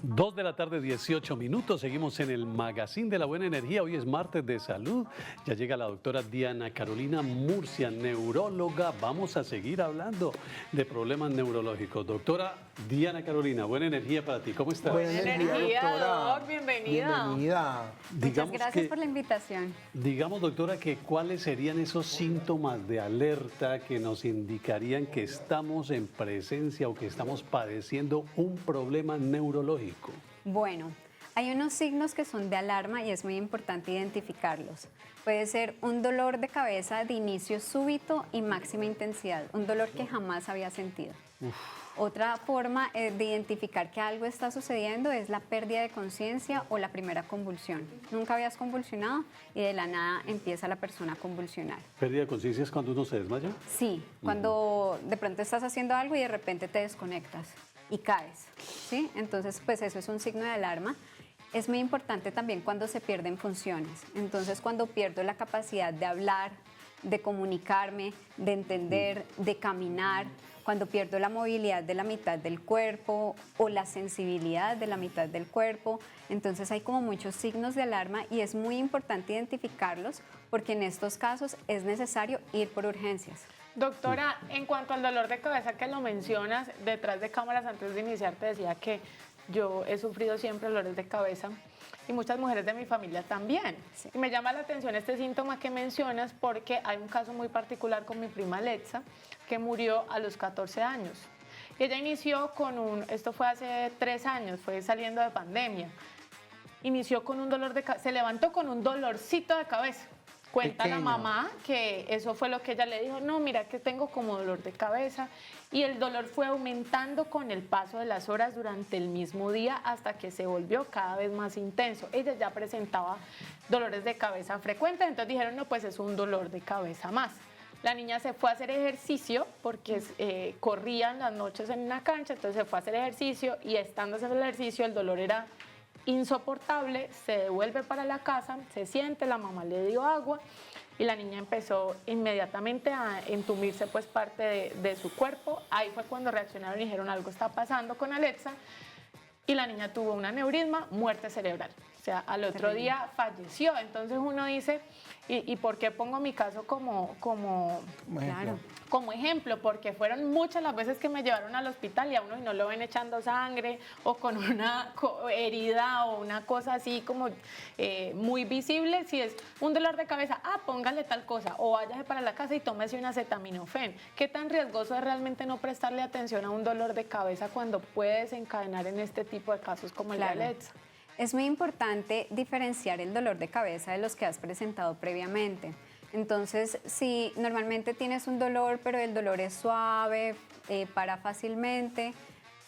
2 de la tarde, 18 minutos. Seguimos en el Magazine de la Buena Energía. Hoy es martes de salud. Ya llega la doctora Diana Carolina Murcia, neuróloga. Vamos a seguir hablando de problemas neurológicos. Doctora Diana Carolina, buena energía para ti. ¿Cómo estás? Buena energía, doctora. Doc, bienvenida. Bienvenida. Muchas gracias por la invitación. Digamos, doctora, que cuáles serían esos síntomas de alerta que nos indicarían que estamos en presencia o que estamos padeciendo un problema neurológico. Bueno, hay unos signos que son de alarma y es muy importante identificarlos. Puede ser un dolor de cabeza de inicio súbito y máxima intensidad, un dolor que jamás había sentido. Otra forma de identificar que algo está sucediendo es la pérdida de conciencia o la primera convulsión. Nunca habías convulsionado y de la nada empieza la persona a convulsionar. ¿Pérdida de conciencia es cuando uno se desmaya? Sí, cuando de pronto estás haciendo algo y de repente te desconectas y caes, ¿sí? Entonces, pues eso es un signo de alarma. Es muy importante también cuando se pierden funciones. Entonces, cuando pierdo la capacidad de hablar, de comunicarme, de entender, de caminar, cuando pierdo la movilidad de la mitad del cuerpo o la sensibilidad de la mitad del cuerpo. Entonces hay como muchos signos de alarma y es muy importante identificarlos porque en estos casos es necesario ir por urgencias. Doctora, en cuanto al dolor de cabeza que lo mencionas, detrás de cámaras antes de iniciar te decía que yo he sufrido siempre dolores de cabeza y muchas mujeres de mi familia también. Sí. Y me llama la atención este síntoma que mencionas porque hay un caso muy particular con mi prima Alexa que murió a los 14 años. Y ella inició con esto fue hace 3 años, fue saliendo de pandemia. Inició con un dolor de cabeza, se levantó con un dolorcito de cabeza. Cuenta Pequeño. la mamá que eso fue lo que ella le dijo, no, mira que tengo como dolor de cabeza y el dolor fue aumentando con el paso de las horas durante el mismo día hasta que se volvió cada vez más intenso. Ella ya presentaba dolores de cabeza frecuentes, entonces dijeron, no, pues es un dolor de cabeza más. La niña se fue a hacer ejercicio porque corrían las noches en una cancha, entonces se fue a hacer ejercicio y estando haciendo el ejercicio el dolor era insoportable, se devuelve para la casa, se siente, la mamá le dio agua y la niña empezó inmediatamente a entumirse pues parte de su cuerpo. Ahí fue cuando reaccionaron y dijeron algo está pasando con Alexa y la niña tuvo un aneurisma, muerte cerebral. O sea, al otro día falleció. Entonces uno dice, ¿y por qué pongo mi caso como Claro. como ejemplo? Porque fueron muchas las veces que me llevaron al hospital y a uno y no lo ven echando sangre o con una herida o una cosa así como muy visible. Si es un dolor de cabeza, póngale tal cosa o váyase para la casa y tómese un acetaminofén. ¿Qué tan riesgoso es realmente no prestarle atención a un dolor de cabeza cuando puede desencadenar en este tipo de casos como el Claro. de Alexa? Es muy importante diferenciar el dolor de cabeza de los que has presentado previamente. Entonces, si normalmente tienes un dolor, pero el dolor es suave, para fácilmente,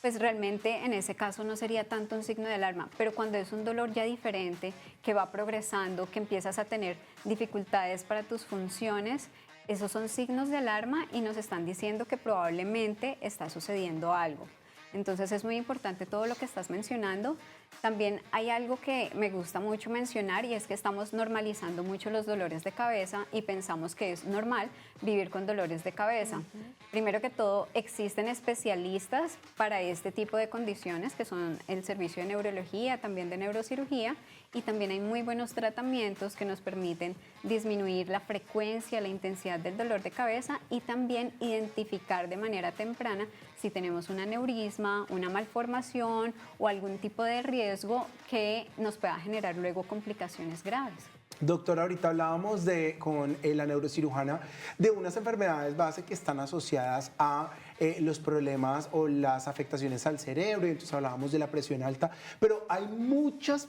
pues realmente en ese caso no sería tanto un signo de alarma. Pero cuando es un dolor ya diferente, que va progresando, que empiezas a tener dificultades para tus funciones, esos son signos de alarma y nos están diciendo que probablemente está sucediendo algo. Entonces es muy importante todo lo que estás mencionando. También hay algo que me gusta mucho mencionar y es que estamos normalizando mucho los dolores de cabeza y pensamos que es normal vivir con dolores de cabeza. Primero que todo, existen especialistas para este tipo de condiciones que son el servicio de neurología, también de neurocirugía y también hay muy buenos tratamientos que nos permiten disminuir la frecuencia, la intensidad del dolor de cabeza y también identificar de manera temprana si tenemos un aneurisma, una malformación o algún tipo de riesgo que nos pueda generar luego complicaciones graves. Doctora, ahorita hablábamos con la neurocirujana de unas enfermedades base que están asociadas a los problemas o las afectaciones al cerebro, y entonces hablábamos de la presión alta, pero hay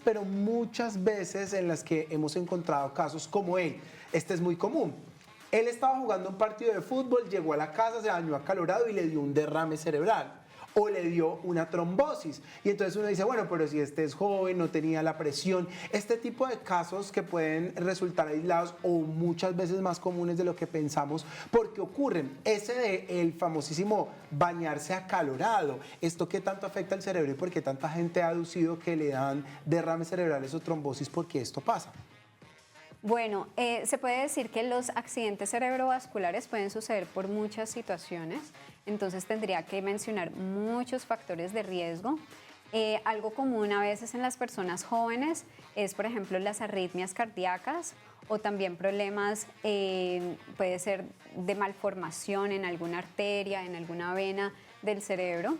pero muchas veces en las que hemos encontrado casos como él. Este es muy común. Él estaba jugando un partido de fútbol, llegó a la casa, se bañó acalorado y le dio un derrame cerebral. O le dio una trombosis. Y entonces uno dice, bueno, pero si este es joven, no tenía la presión. Este tipo de casos que pueden resultar aislados o muchas veces más comunes de lo que pensamos, porque ocurren. Ese de el famosísimo bañarse acalorado. ¿Esto qué tanto afecta al cerebro y por qué tanta gente ha aducido que le dan derrames cerebrales o trombosis porque esto pasa? Bueno, se puede decir que los accidentes cerebrovasculares pueden suceder por muchas situaciones, entonces tendría que mencionar muchos factores de riesgo. Algo común a veces en las personas jóvenes es, por ejemplo, las arritmias cardíacas o también problemas, puede ser de malformación en alguna arteria, en alguna vena del cerebro.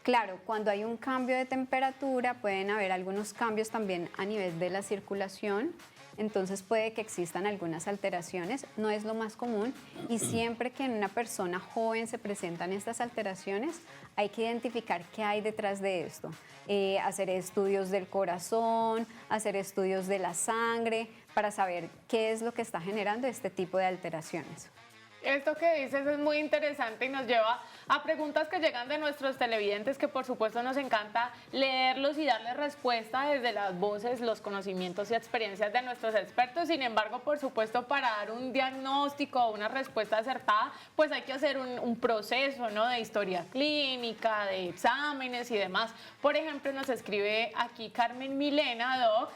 Claro, cuando hay un cambio de temperatura pueden haber algunos cambios también a nivel de la circulación, entonces puede que existan algunas alteraciones, no es lo más común y siempre que en una persona joven se presentan estas alteraciones hay que identificar qué hay detrás de esto, hacer estudios del corazón, hacer estudios de la sangre para saber qué es lo que está generando este tipo de alteraciones. Esto que dices es muy interesante y nos lleva a preguntas que llegan de nuestros televidentes, que por supuesto nos encanta leerlos y darles respuesta desde las voces, los conocimientos y experiencias de nuestros expertos. Sin embargo, por supuesto, para dar un diagnóstico o una respuesta acertada, pues hay que hacer un proceso, ¿no?, de historia clínica, de exámenes y demás. Por ejemplo, nos escribe aquí Carmen Milena, Doc.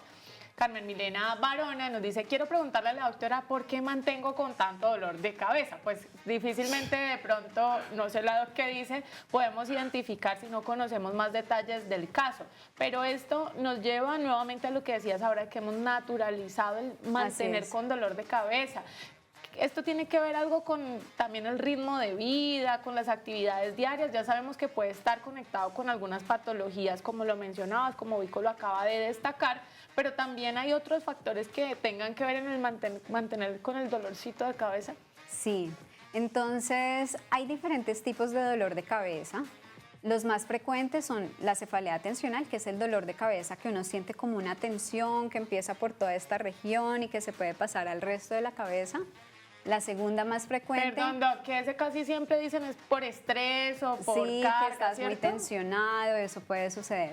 Carmen Milena Barona nos dice, quiero preguntarle a la doctora por qué mantengo con tanto dolor de cabeza. Pues difícilmente de pronto, no sé la doc qué dice, podemos identificar si no conocemos más detalles del caso. Pero esto nos lleva nuevamente a lo que decías ahora, que hemos naturalizado el mantener con dolor de cabeza. Esto tiene que ver algo con también el ritmo de vida, con las actividades diarias. Ya sabemos que puede estar conectado con algunas patologías, como lo mencionabas, como Vico lo acaba de destacar, pero también hay otros factores que tengan que ver en el mantener con el dolorcito de cabeza. Sí, entonces hay diferentes tipos de dolor de cabeza. Los más frecuentes son la cefalea tensional, que es el dolor de cabeza que uno siente como una tensión que empieza por toda esta región y que se puede pasar al resto de la cabeza. La segunda más frecuente... Perdón, Doc, que ese casi siempre dicen es por estrés o por sí, carga, que estás ¿cierto? muy tensionado, eso puede suceder.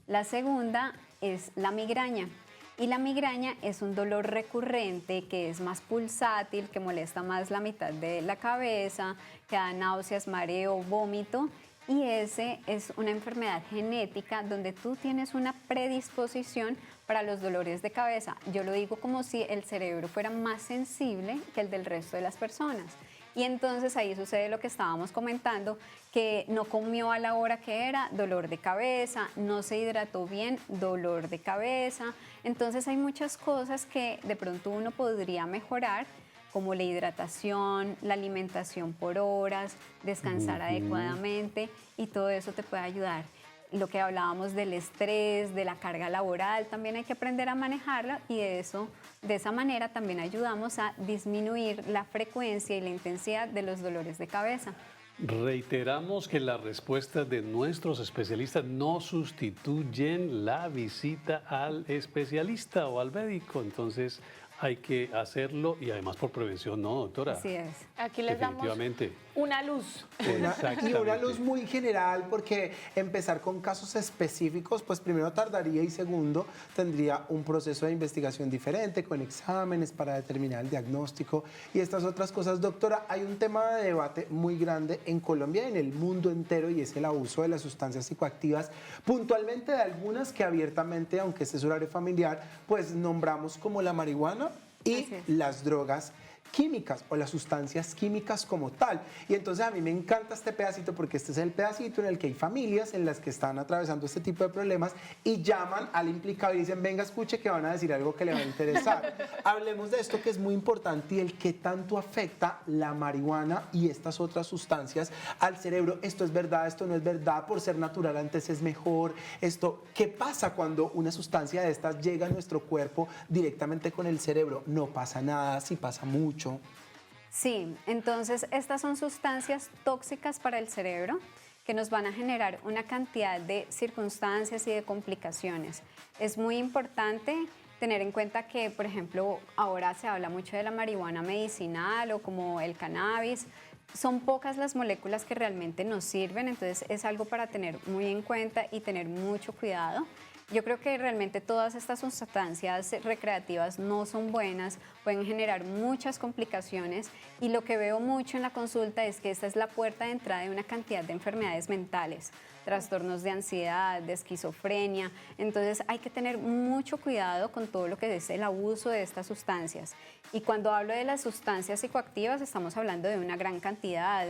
La segunda es la migraña. Y la migraña es un dolor recurrente que es más pulsátil, que molesta más la mitad de la cabeza, que da náuseas, mareo, vómito. Y ese es una enfermedad genética donde tú tienes una predisposición para los dolores de cabeza. Yo lo digo como si el cerebro fuera más sensible que el del resto de las personas. Y entonces ahí sucede lo que estábamos comentando, que no comió a la hora que era, dolor de cabeza, no se hidrató bien, dolor de cabeza. Entonces hay muchas cosas que de pronto uno podría mejorar, como la hidratación, la alimentación por horas, descansar adecuadamente y todo eso te puede ayudar. Lo que hablábamos del estrés, de la carga laboral, también hay que aprender a manejarla y de esa manera también ayudamos a disminuir la frecuencia y la intensidad de los dolores de cabeza. Reiteramos que las respuestas de nuestros especialistas no sustituyen la visita al especialista o al médico, entonces hay que hacerlo y además por prevención, ¿no, doctora? Así es. Aquí les damos una luz. Y una luz muy general, porque empezar con casos específicos, pues primero tardaría y segundo tendría un proceso de investigación diferente, con exámenes para determinar el diagnóstico y estas otras cosas. Doctora, hay un tema de debate muy grande en Colombia y en el mundo entero y es el abuso de las sustancias psicoactivas, puntualmente de algunas que abiertamente, aunque este es horario familiar, pues nombramos como la marihuana y las drogas químicas o las sustancias químicas como tal. Y entonces a mí me encanta este pedacito porque este es el pedacito en el que hay familias en las que están atravesando este tipo de problemas y llaman al implicado y dicen, venga, escuche que van a decir algo que le va a interesar. Hablemos de esto que es muy importante y el que tanto afecta la marihuana y estas otras sustancias al cerebro. Esto es verdad, esto no es verdad, por ser natural antes es mejor. Esto, ¿qué pasa cuando una sustancia de estas llega a nuestro cuerpo directamente con el cerebro? No pasa nada, sí pasa mucho. Sí, entonces estas son sustancias tóxicas para el cerebro que nos van a generar una cantidad de circunstancias y de complicaciones. Es muy importante tener en cuenta que, por ejemplo, ahora se habla mucho de la marihuana medicinal o como el cannabis. Son pocas las moléculas que realmente nos sirven, entonces es algo para tener muy en cuenta y tener mucho cuidado. Yo creo que realmente todas estas sustancias recreativas no son buenas, pueden generar muchas complicaciones y lo que veo mucho en la consulta es que esta es la puerta de entrada de una cantidad de enfermedades mentales, trastornos de ansiedad, de esquizofrenia. Entonces hay que tener mucho cuidado con todo lo que es el abuso de estas sustancias. Y cuando hablo de las sustancias psicoactivas estamos hablando de una gran cantidad.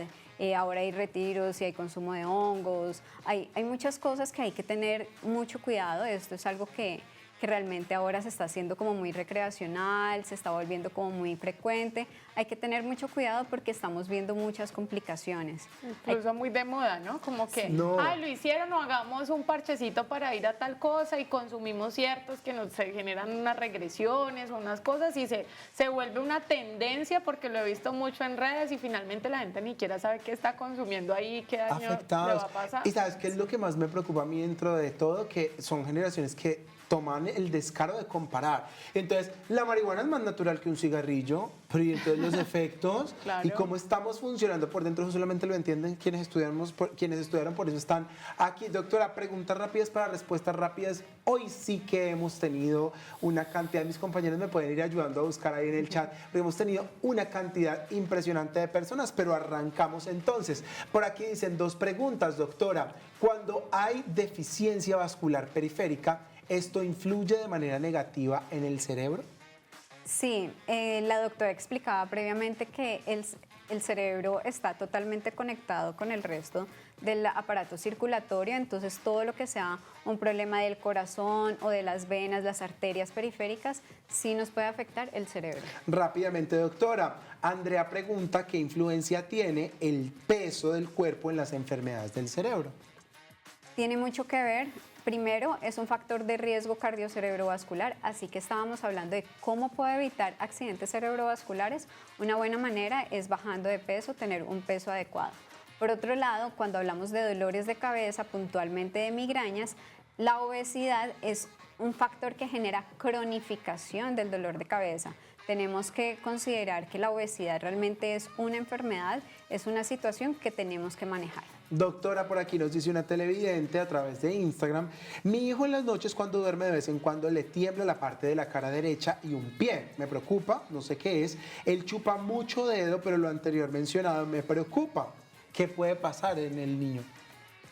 Ahora hay retiros y hay consumo de hongos, hay muchas cosas que hay que tener mucho cuidado. Esto es algo que realmente ahora se está haciendo como muy recreacional, se está volviendo como muy frecuente. Hay que tener mucho cuidado porque estamos viendo muchas complicaciones. Incluso muy de moda, ¿no? Como que, No. ay, lo hicieron o hagamos un parchecito para ir a tal cosa y consumimos ciertos que nos se generan unas regresiones o unas cosas y se vuelve una tendencia porque lo he visto mucho en redes y finalmente la gente ni siquiera sabe qué está consumiendo ahí, qué daño le Afectados. va a pasar. Y sabes qué es lo que más me preocupa a mí dentro de todo, que son generaciones que toman el descaro de comparar. Entonces, la marihuana es más natural que un cigarrillo, pero y entonces los efectos Claro. y cómo estamos funcionando por dentro, eso solamente lo entienden quienes estudiaron, por eso están aquí. Doctora, preguntas rápidas para respuestas rápidas. Hoy sí que hemos tenido una cantidad, mis compañeros me pueden ir ayudando a buscar ahí en el chat, pero hemos tenido una cantidad impresionante de personas, pero arrancamos entonces. Por aquí dicen 2 preguntas, doctora. Cuando hay deficiencia vascular periférica, ¿esto influye de manera negativa en el cerebro? Sí, la doctora explicaba previamente que el cerebro está totalmente conectado con el resto del aparato circulatorio, entonces todo lo que sea un problema del corazón o de las venas, las arterias periféricas, sí nos puede afectar el cerebro. Rápidamente, doctora. Andrea pregunta qué influencia tiene el peso del cuerpo en las enfermedades del cerebro. Tiene mucho que ver. Primero, es un factor de riesgo cardiocerebrovascular, así que estábamos hablando de cómo puedo evitar accidentes cerebrovasculares. Una buena manera es bajando de peso, tener un peso adecuado. Por otro lado, cuando hablamos de dolores de cabeza, puntualmente de migrañas, la obesidad es un factor que genera cronificación del dolor de cabeza. Tenemos que considerar que la obesidad realmente es una enfermedad, es una situación que tenemos que manejar. Doctora, por aquí nos dice una televidente a través de Instagram: mi hijo en las noches cuando duerme de vez en cuando le tiembla la parte de la cara derecha y un pie. Me preocupa, no sé qué es. Él chupa mucho dedo, pero lo anterior mencionado me preocupa. ¿Qué puede pasar en el niño?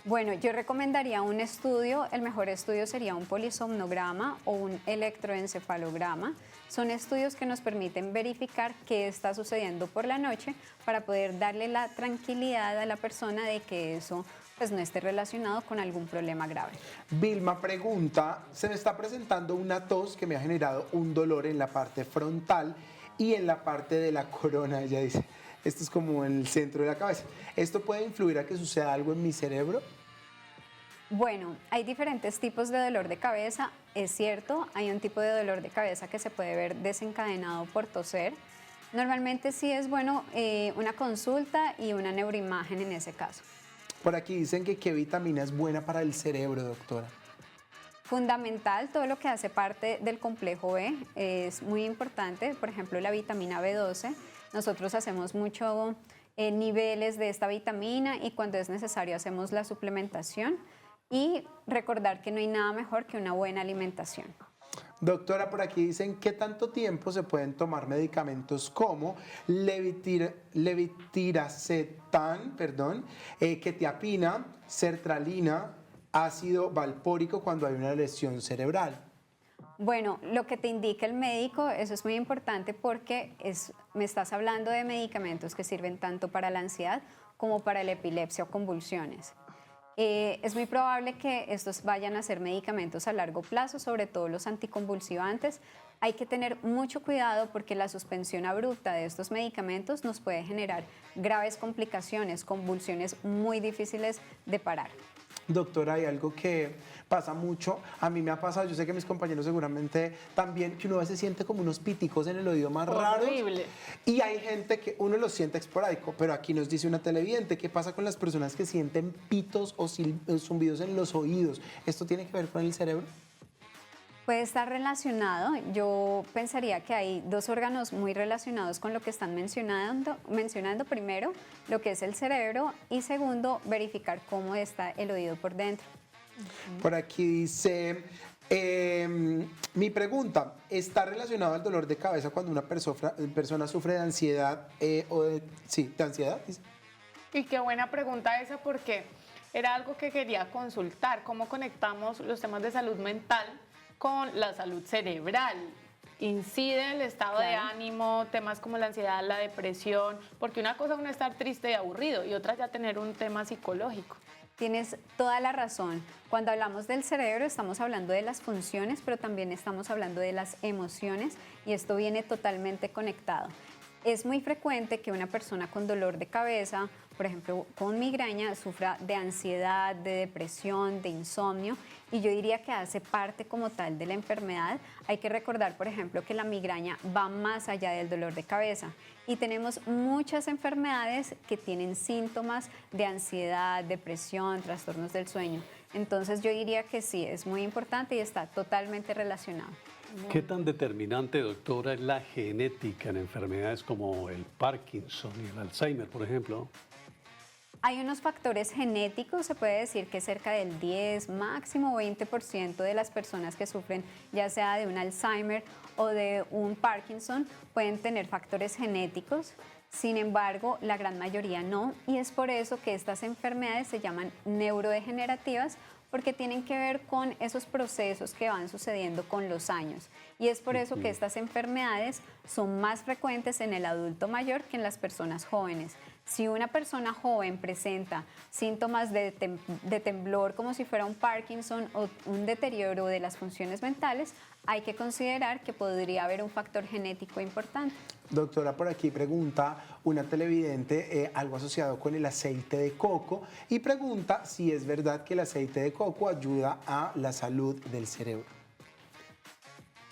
Bueno, yo recomendaría un estudio. El mejor estudio sería un polisomnograma o un electroencefalograma. Son estudios que nos permiten verificar qué está sucediendo por la noche para poder darle la tranquilidad a la persona de que eso pues, no esté relacionado con algún problema grave. Vilma pregunta: se me está presentando una tos que me ha generado un dolor en la parte frontal y en la parte de la corona. Ella dice, esto es como en el centro de la cabeza. ¿Esto puede influir a que suceda algo en mi cerebro? Bueno, hay diferentes tipos de dolor de cabeza, es cierto, hay un tipo de dolor de cabeza que se puede ver desencadenado por toser. Normalmente sí es bueno una consulta y una neuroimagen en ese caso. Por aquí dicen que qué vitamina es buena para el cerebro, doctora. Fundamental, todo lo que hace parte del complejo B es muy importante, por ejemplo la vitamina B12. Nosotros hacemos mucho niveles de esta vitamina y cuando es necesario hacemos la suplementación. Y recordar que no hay nada mejor que una buena alimentación. Doctora, por aquí dicen qué tanto tiempo se pueden tomar medicamentos como levitiracetam, quetiapina, sertralina, ácido valpórico cuando hay una lesión cerebral. Bueno, lo que te indica el médico, eso es muy importante porque me estás hablando de medicamentos que sirven tanto para la ansiedad como para la epilepsia o convulsiones. Es muy probable que estos vayan a ser medicamentos a largo plazo, sobre todo los anticonvulsivantes. Hay que tener mucho cuidado porque la suspensión abrupta de estos medicamentos nos puede generar graves complicaciones, convulsiones muy difíciles de parar. Doctora, hay algo que pasa mucho, a mí me ha pasado, yo sé que mis compañeros seguramente también, que uno a veces siente como unos píticos en el oído más raros. Horrible. Y hay gente que uno los siente esporádico, pero aquí nos dice una televidente, ¿qué pasa con las personas que sienten pitos o zumbidos en los oídos? ¿Esto tiene que ver con el cerebro? Puede estar relacionado. Yo pensaría que hay 2 órganos muy relacionados con lo que están mencionando. Primero, lo que es el cerebro y segundo, verificar cómo está el oído por dentro. Por aquí dice Mi pregunta, ¿está relacionado al dolor de cabeza cuando una persona sufre de ansiedad de ansiedad? Dice. Y qué buena pregunta esa porque era algo que quería consultar, cómo conectamos los temas de salud mental con la salud cerebral. Incide el estado de ánimo, temas como la ansiedad, la depresión, porque una cosa es uno estar triste y aburrido y otra ya tener un tema psicológico. Tienes toda la razón. Cuando hablamos del cerebro estamos hablando de las funciones, pero también estamos hablando de las emociones y esto viene totalmente conectado. Es muy frecuente que una persona con dolor de cabeza, por ejemplo, con migraña, sufra de ansiedad, de depresión, de insomnio, y yo diría que hace parte como tal de la enfermedad. Hay que recordar, por ejemplo, que la migraña va más allá del dolor de cabeza y tenemos muchas enfermedades que tienen síntomas de ansiedad, depresión, trastornos del sueño. Entonces yo diría que sí, es muy importante y está totalmente relacionado. ¿Qué tan determinante, doctora, es la genética en enfermedades como el Parkinson y el Alzheimer, por ejemplo? Hay unos factores genéticos, se puede decir que cerca del 10, máximo 20% de las personas que sufren ya sea de un Alzheimer o de un Parkinson pueden tener factores genéticos. Sin embargo, la gran mayoría no, y es por eso que estas enfermedades se llaman neurodegenerativas, porque tienen que ver con esos procesos que van sucediendo con los años. Y es por eso que estas enfermedades son más frecuentes en el adulto mayor que en las personas jóvenes. Si una persona joven presenta síntomas de temblor como si fuera un Parkinson o un deterioro de las funciones mentales, hay que considerar que podría haber un factor genético importante. Doctora, por aquí pregunta una televidente algo asociado con el aceite de coco y pregunta si es verdad que el aceite de coco ayuda a la salud del cerebro.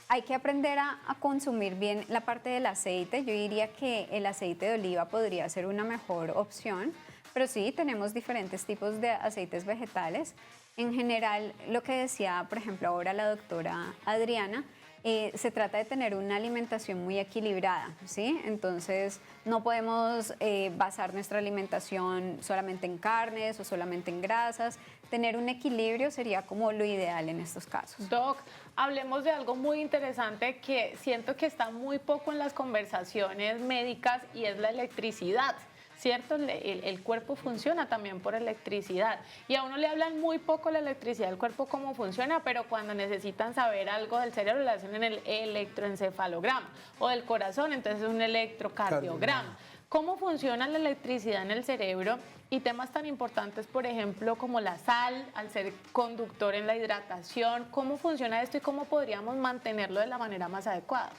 Hay que aprender a consumir bien la parte del aceite. Yo diría que el aceite de oliva podría ser una mejor opción, pero sí, tenemos diferentes tipos de aceites vegetales. En general, lo que decía, por ejemplo, ahora la doctora Adriana, se trata de tener una alimentación muy equilibrada, ¿sí? Entonces, no podemos basar nuestra alimentación solamente en carnes o solamente en grasas. Tener un equilibrio sería como lo ideal en estos casos. Doc, hablemos de algo muy interesante que siento que está muy poco en las conversaciones médicas y es la electricidad. ¿Cierto? El cuerpo funciona también por electricidad y a uno le hablan muy poco la electricidad del cuerpo, cómo funciona, pero cuando necesitan saber algo del cerebro le hacen en el electroencefalograma o del corazón, entonces es un electrocardiograma. ¿Cómo funciona la electricidad en el cerebro? Y temas tan importantes, por ejemplo, como la sal, al ser conductor en la hidratación, ¿cómo funciona esto y cómo podríamos mantenerlo de la manera más adecuada?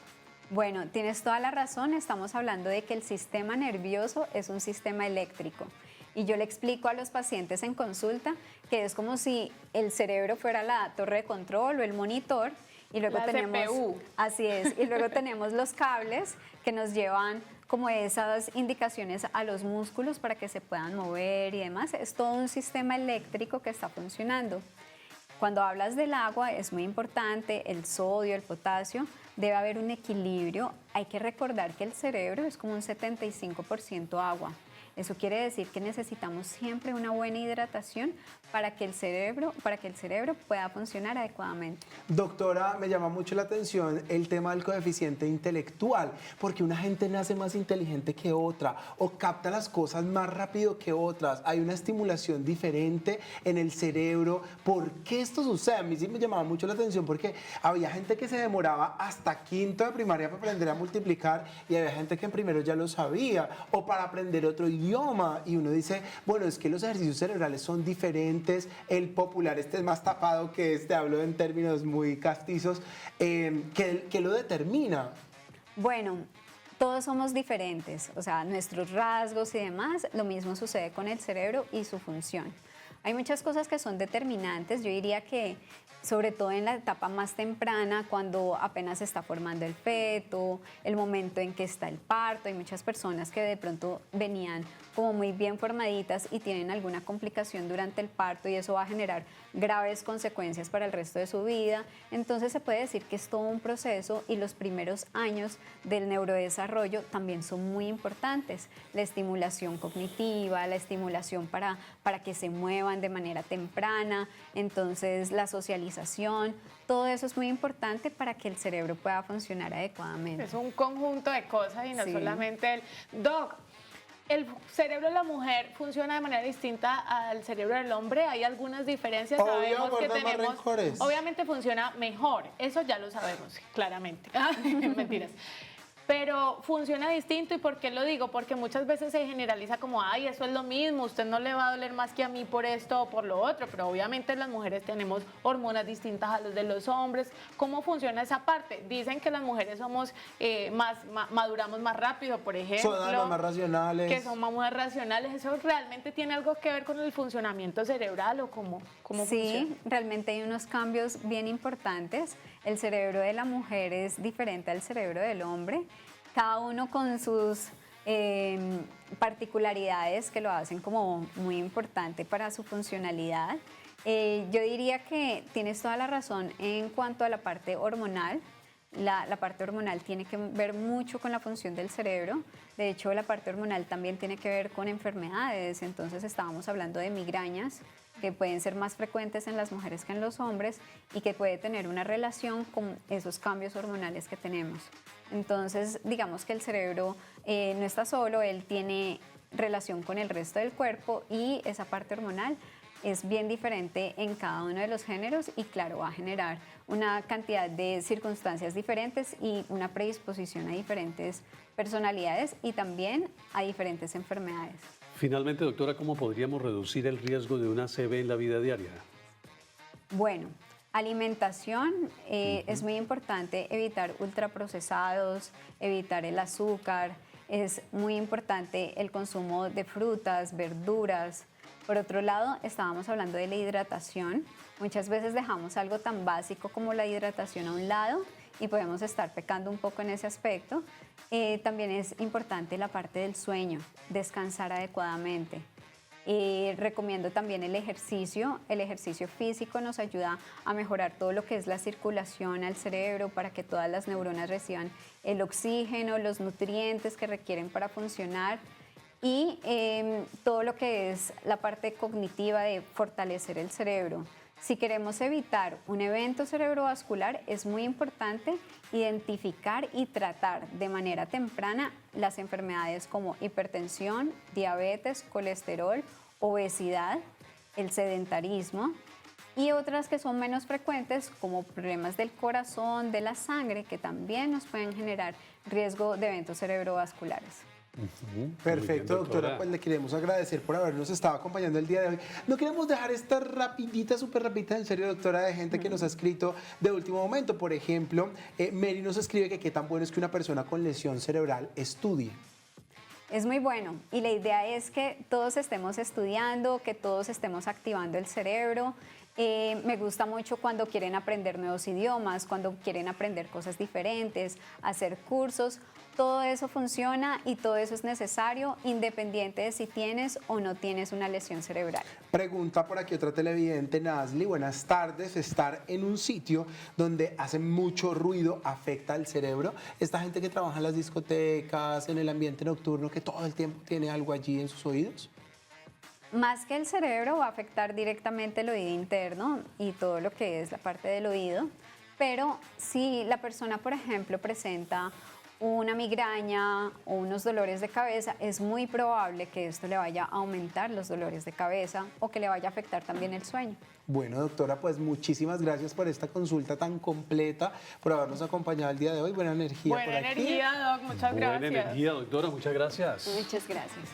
Bueno, tienes toda la razón, estamos hablando de que el sistema nervioso es un sistema eléctrico. Y yo le explico a los pacientes en consulta que es como si el cerebro fuera la torre de control o el monitor y luego tenemos CPU. Así es, y luego tenemos los cables que nos llevan como esas indicaciones a los músculos para que se puedan mover y demás. Es todo un sistema eléctrico que está funcionando. Cuando hablas del agua es muy importante, el sodio, el potasio, debe haber un equilibrio. Hay que recordar que el cerebro es como un 75% agua. Eso quiere decir que necesitamos siempre una buena hidratación para que el cerebro pueda funcionar adecuadamente. Doctora, me llama mucho la atención el tema del coeficiente intelectual, porque una gente nace más inteligente que otra o capta las cosas más rápido que otras. Hay una estimulación diferente en el cerebro. ¿Por qué esto sucede? A mí sí me llamaba mucho la atención porque había gente que se demoraba hasta quinto de primaria para aprender a multiplicar y había gente que en primero ya lo sabía o para aprender otro idioma. Y uno dice, bueno, es que los ejercicios cerebrales son diferentes. El popular este es más tapado que este, hablo en términos muy castizos. ¿Qué lo determina? Bueno, todos somos diferentes, o sea, nuestros rasgos y demás, lo mismo sucede con el cerebro y su función. Hay muchas cosas que son determinantes, yo diría que sobre todo en la etapa más temprana, cuando apenas se está formando el feto, el momento en que está el parto. Hay muchas personas que de pronto venían como muy bien formaditas y tienen alguna complicación durante el parto y eso va a generar graves consecuencias para el resto de su vida. Entonces se puede decir que es todo un proceso y los primeros años del neurodesarrollo también son muy importantes. La estimulación cognitiva, la estimulación para para que se muevan de manera temprana. Entonces, la socialización, todo eso es muy importante para que el cerebro pueda funcionar adecuadamente. Es un conjunto de cosas y no Sí. solamente el... Doc, ¿el cerebro de la mujer funciona de manera distinta al cerebro del hombre? ¿Hay algunas diferencias? Obvio, Sabemos que guarda más tenemos... rencores. Obviamente funciona mejor, eso ya lo sabemos, claramente. Mentiras. Pero funciona distinto. ¿Y por qué lo digo? Porque muchas veces se generaliza como, ay, eso es lo mismo, usted no le va a doler más que a mí por esto o por lo otro, pero obviamente las mujeres tenemos hormonas distintas a los de los hombres. ¿Cómo funciona esa parte? Dicen que las mujeres somos maduramos más rápido, por ejemplo. Son más racionales. Que somos más racionales. ¿Eso realmente tiene algo que ver con el funcionamiento cerebral o cómo funciona? Sí, realmente hay unos cambios bien importantes. El cerebro de la mujer es diferente al cerebro del hombre, cada uno con sus particularidades que lo hacen como muy importante para su funcionalidad. Yo diría que tienes toda la razón en cuanto a la parte hormonal. La parte hormonal tiene que ver mucho con la función del cerebro. De hecho, la parte hormonal también tiene que ver con enfermedades. Entonces, estábamos hablando de migrañas, que pueden ser más frecuentes en las mujeres que en los hombres y que puede tener una relación con esos cambios hormonales que tenemos. Entonces, digamos que el cerebro no está solo, él tiene relación con el resto del cuerpo y esa parte hormonal es bien diferente en cada uno de los géneros y claro, va a generar una cantidad de circunstancias diferentes y una predisposición a diferentes personalidades y también a diferentes enfermedades. Finalmente, doctora, ¿cómo podríamos reducir el riesgo de una ACV en la vida diaria? Bueno, alimentación, es muy importante evitar ultraprocesados, evitar el azúcar, es muy importante el consumo de frutas, verduras. Por otro lado, estábamos hablando de la hidratación. Muchas veces dejamos algo tan básico como la hidratación a un lado y podemos estar pecando un poco en ese aspecto. También es importante la parte del sueño, descansar adecuadamente. Recomiendo también el ejercicio. El ejercicio físico nos ayuda a mejorar todo lo que es la circulación al cerebro para que todas las neuronas reciban el oxígeno, los nutrientes que requieren para funcionar y todo lo que es la parte cognitiva de fortalecer el cerebro. Si queremos evitar un evento cerebrovascular, es muy importante identificar y tratar de manera temprana las enfermedades como hipertensión, diabetes, colesterol, obesidad, el sedentarismo y otras que son menos frecuentes como problemas del corazón, de la sangre, que también nos pueden generar riesgo de eventos cerebrovasculares. Perfecto, Bien, doctora. Pues le queremos agradecer por habernos estado acompañando el día de hoy. No queremos dejar esta rapidita, súper rapidita, en serio, doctora, de gente que nos ha escrito de último momento. Por ejemplo, Mary nos escribe que qué tan bueno es que una persona con lesión cerebral estudie. Es muy bueno y la idea es que todos estemos estudiando, que todos estemos activando el cerebro. Me gusta mucho cuando quieren aprender nuevos idiomas, cuando quieren aprender cosas diferentes, hacer cursos. Todo eso funciona y todo eso es necesario independiente de si tienes o no tienes una lesión cerebral. Pregunta por aquí otra televidente, Nazli. Buenas tardes. Estar en un sitio donde hace mucho ruido afecta al cerebro. Esta gente que trabaja en las discotecas, en el ambiente nocturno, que todo el tiempo tiene algo allí en sus oídos. Más que el cerebro va a afectar directamente el oído interno y todo lo que es la parte del oído, pero si la persona, por ejemplo, presenta una migraña o unos dolores de cabeza, es muy probable que esto le vaya a aumentar los dolores de cabeza o que le vaya a afectar también el sueño. Bueno, doctora, pues muchísimas gracias por esta consulta tan completa, por habernos acompañado el día de hoy. Buena energía por aquí. Buena energía, Doc, muchas gracias. Buena energía, doctora, muchas gracias. Muchas gracias.